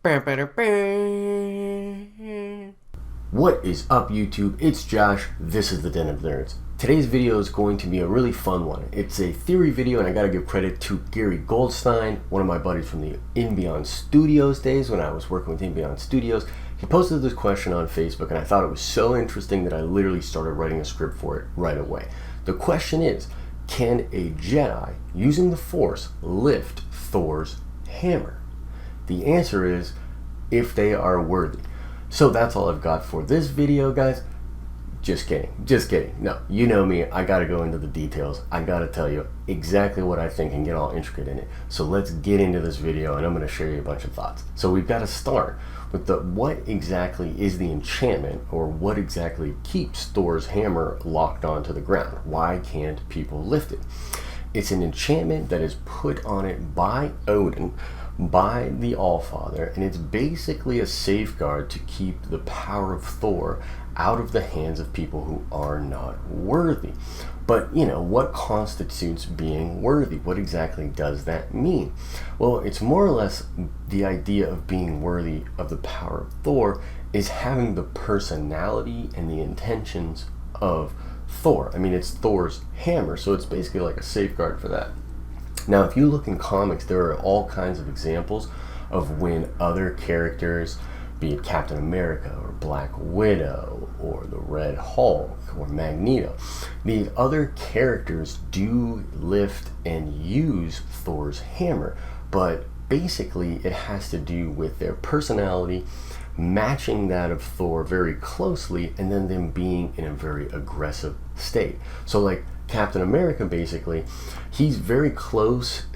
What is up, YouTube? It's Josh. This is the Den of Nerds. Today's video is going to be a really fun one. It's a theory video, and I gotta give credit to Gary Goldstein, one of my buddies from the In Beyond Studios days when I was working with In Beyond Studios. He posted this question on Facebook, and I thought it was so interesting that I literally started writing a script for it right away. The question is, can a Jedi using the Force lift Thor's hammer? The answer is, if they are worthy. So that's all I've got for this video, guys. Just kidding. No, you know me, I gotta go into the details. I gotta tell you exactly what I think and get all intricate in it. So let's get into this video, and I'm gonna share you a bunch of thoughts. So we've got to start with what exactly is the enchantment, or what exactly keeps Thor's hammer locked onto the ground? Why can't people lift it? It's an enchantment that is put on it by Odin, by the Allfather, and it's basically a safeguard to keep the power of Thor out of the hands of people who are not worthy. But, you know, what constitutes being worthy? What exactly does that mean? Well, it's more or less the idea of being worthy of the power of Thor is having the personality and the intentions of Thor. I mean, it's Thor's hammer, so it's basically like a safeguard for that. Now, if you look in comics, there are all kinds of examples of when other characters, be it Captain America or Black Widow or the Red Hulk or Magneto, these other characters do lift and use Thor's hammer, but basically it has to do with their personality matching that of Thor very closely, and then them being in a very aggressive state. So like Captain America, basically, he's very close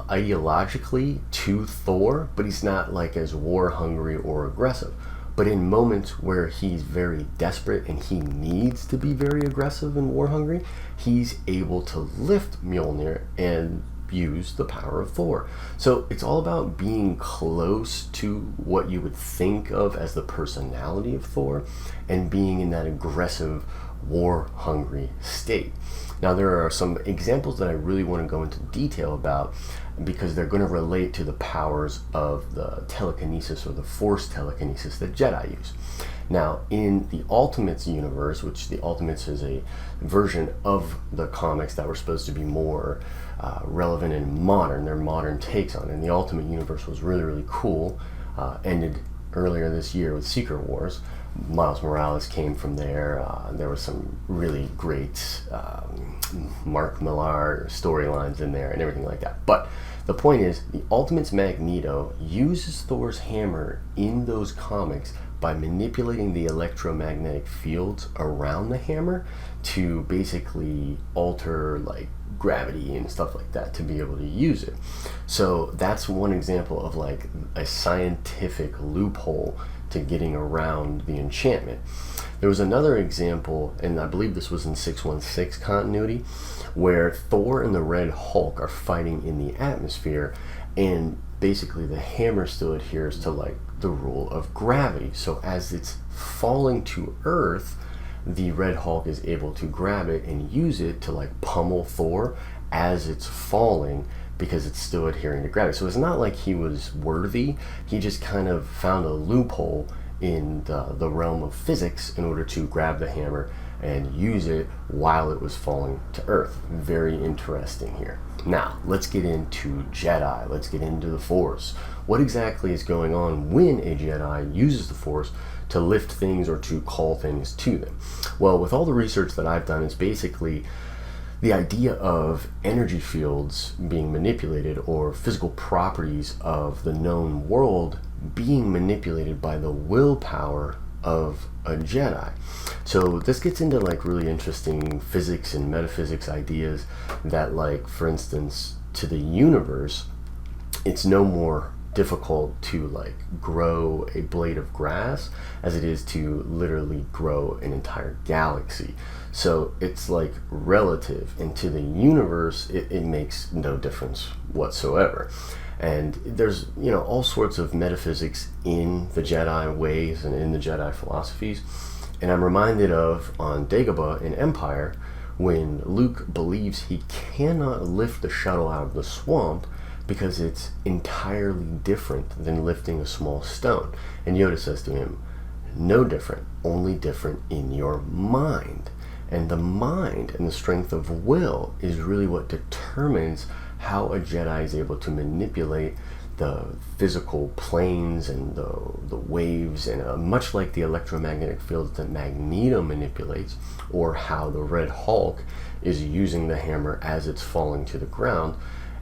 ideologically to Thor, but he's not like as war hungry or aggressive. But in moments where he's very desperate and he needs to be very aggressive and war hungry, he's able to lift Mjolnir and use the power of Thor. So it's all about being close to what you would think of as the personality of Thor and being in that aggressive, war hungry state. Now, there are some examples that I really want to go into detail about because they're going to relate to the powers of the telekinesis or the force telekinesis that Jedi use. Now, in the Ultimates universe, which the Ultimates is a version of the comics that were supposed to be more relevant and modern, their modern takes on it. And the Ultimate universe was really, really cool. Ended earlier this year with Secret Wars. Miles Morales came from there. There was some really great Mark Millar storylines in there and everything like that. But the point is, the Ultimate's Magneto uses Thor's hammer in those comics by manipulating the electromagnetic fields around the hammer to basically alter like gravity and stuff like that to be able to use it. So that's one example of like a scientific loophole to getting around the enchantment. There was another example, and I believe this was in 616 continuity, where Thor and the Red Hulk are fighting in the atmosphere, and basically the hammer still adheres to like the rule of gravity. So as it's falling to Earth, the Red Hulk is able to grab it and use it to like pummel Thor as it's falling, because it's still adhering to gravity. So it's not like he was worthy, he just kind of found a loophole in the realm of physics in order to grab the hammer and use it while it was falling to Earth. Very interesting here. Now, let's get into Jedi. Let's get into the Force. What exactly is going on when a Jedi uses the Force to lift things or to call things to them? Well, with all the research that I've done, it's basically the idea of energy fields being manipulated, or physical properties of the known world being manipulated by the willpower of a Jedi. So this gets into like really interesting physics and metaphysics ideas that, like, for instance, to the universe, it's no more difficult to like grow a blade of grass as it is to literally grow an entire galaxy. So it's like relative, and to the universe it makes no difference whatsoever. And there's, you know, all sorts of metaphysics in the Jedi ways and in the Jedi philosophies. And I'm reminded of on Dagobah in Empire, when Luke believes he cannot lift the shuttle out of the swamp because it's entirely different than lifting a small stone. And Yoda says to him, no different, only different in your mind. And the mind and the strength of will is really what determines how a Jedi is able to manipulate the physical planes and the waves, and much like the electromagnetic fields that Magneto manipulates, or how the Red Hulk is using the hammer as it's falling to the ground.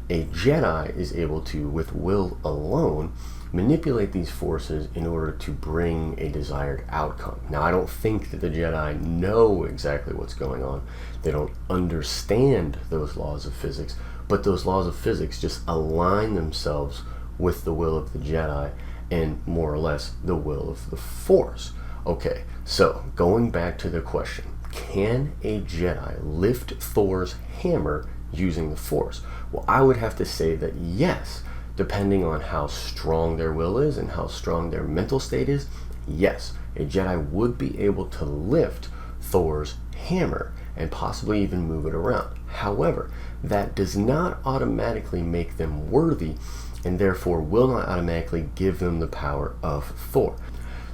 A Jedi is able to, with will alone, manipulate these forces in order to bring a desired outcome. Now, I don't think that the Jedi know exactly what's going on. They don't understand those laws of physics, but those laws of physics just align themselves with the will of the Jedi and more or less the will of the Force. Okay, so going back to the question, can a Jedi lift Thor's hammer using the Force? Well, I would have to say that yes, depending on how strong their will is and how strong their mental state is. Yes, a Jedi would be able to lift Thor's hammer and possibly even move it around. However, that does not automatically make them worthy, and therefore will not automatically give them the power of Thor.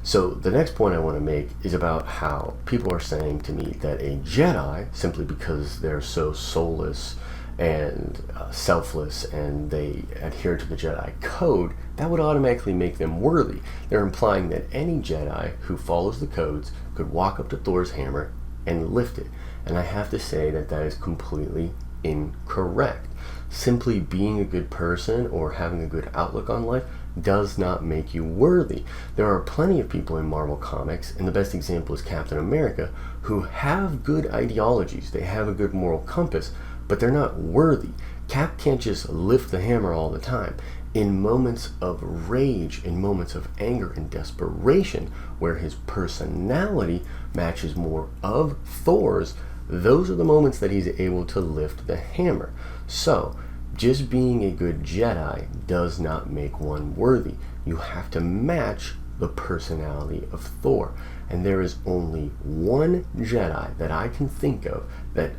So the next point I want to make is about how people are saying to me that a Jedi, simply because they're so soulless and selfless and they adhere to the Jedi code, that would automatically make them worthy. They're implying that any Jedi who follows the codes could walk up to Thor's hammer and lift it. And I have to say that that is completely incorrect. Simply being a good person or having a good outlook on life does not make you worthy. There are plenty of people in Marvel Comics, and the best example is Captain America, who have good ideologies. They have a good moral compass, but they're not worthy. Cap can't just lift the hammer all the time. In moments of rage, in moments of anger and desperation, where his personality matches more of Thor's, those are the moments that he's able to lift the hammer. So, just being a good Jedi does not make one worthy. You have to match the personality of Thor. And there is only one Jedi that I can think of that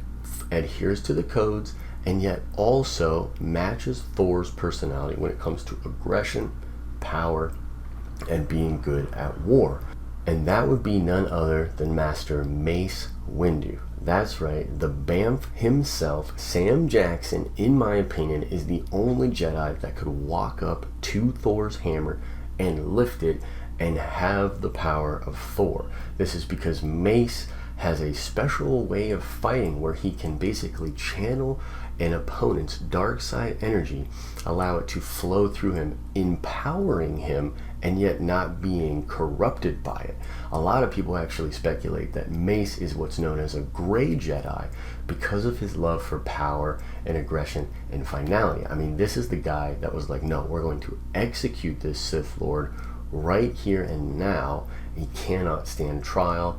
adheres to the codes and yet also matches Thor's personality when it comes to aggression, power, and being good at war. And that would be none other than Master Mace Windu. That's right, the Bamf himself, Sam Jackson, in my opinion, is the only Jedi that could walk up to Thor's hammer and lift it and have the power of Thor. This is because Mace has a special way of fighting where he can basically channel an opponent's dark side energy, allow it to flow through him, empowering him and yet not being corrupted by it. A lot of people actually speculate that Mace is what's known as a gray Jedi because of his love for power and aggression and finality. I mean, this is the guy that was like, no, we're going to execute this Sith Lord right here and now. He cannot stand trial.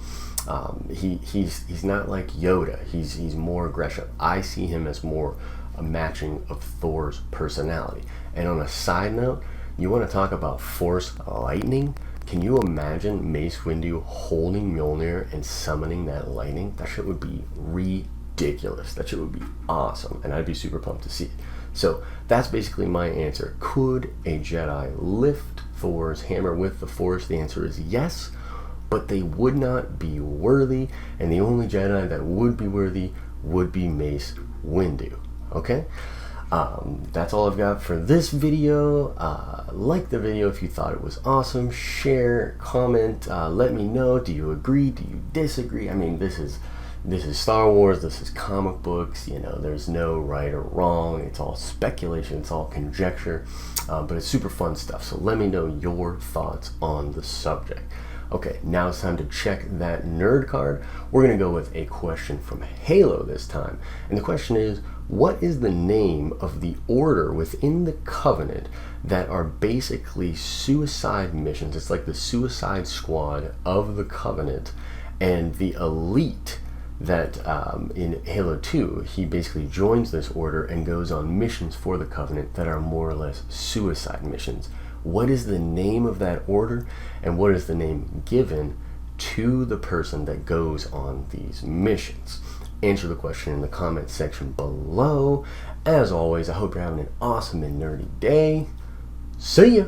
He's not like Yoda. He's more aggressive. I see him as more a matching of Thor's personality. And on a side note, you want to talk about Force lightning? Can you imagine Mace Windu holding Mjolnir and summoning that lightning? That shit would be ridiculous. That shit would be awesome, and I'd be super pumped to see it. So that's basically my answer. Could a Jedi lift Thor's hammer with the Force? The answer is yes, but they would not be worthy, and the only Jedi that would be worthy would be Mace Windu. Okay? That's all I've got for this video. Like the video if you thought it was awesome. Share, comment, let me know. Do you agree? Do you disagree? I mean, this is Star Wars. This is comic books. You know, there's no right or wrong. It's all speculation. It's all conjecture. But it's super fun stuff. So let me know your thoughts on the subject. Okay, now it's time to check that nerd card. We're going to go with a question from Halo this time. And the question is, what is the name of the order within the Covenant that are basically suicide missions? It's like the Suicide Squad of the Covenant, and the elite that in Halo 2, he basically joins this order and goes on missions for the Covenant that are more or less suicide missions. What is the name of that order, and what is the name given to the person that goes on these missions? answer the question in the comment section below. As always, I hope you're having an awesome and nerdy day. See ya!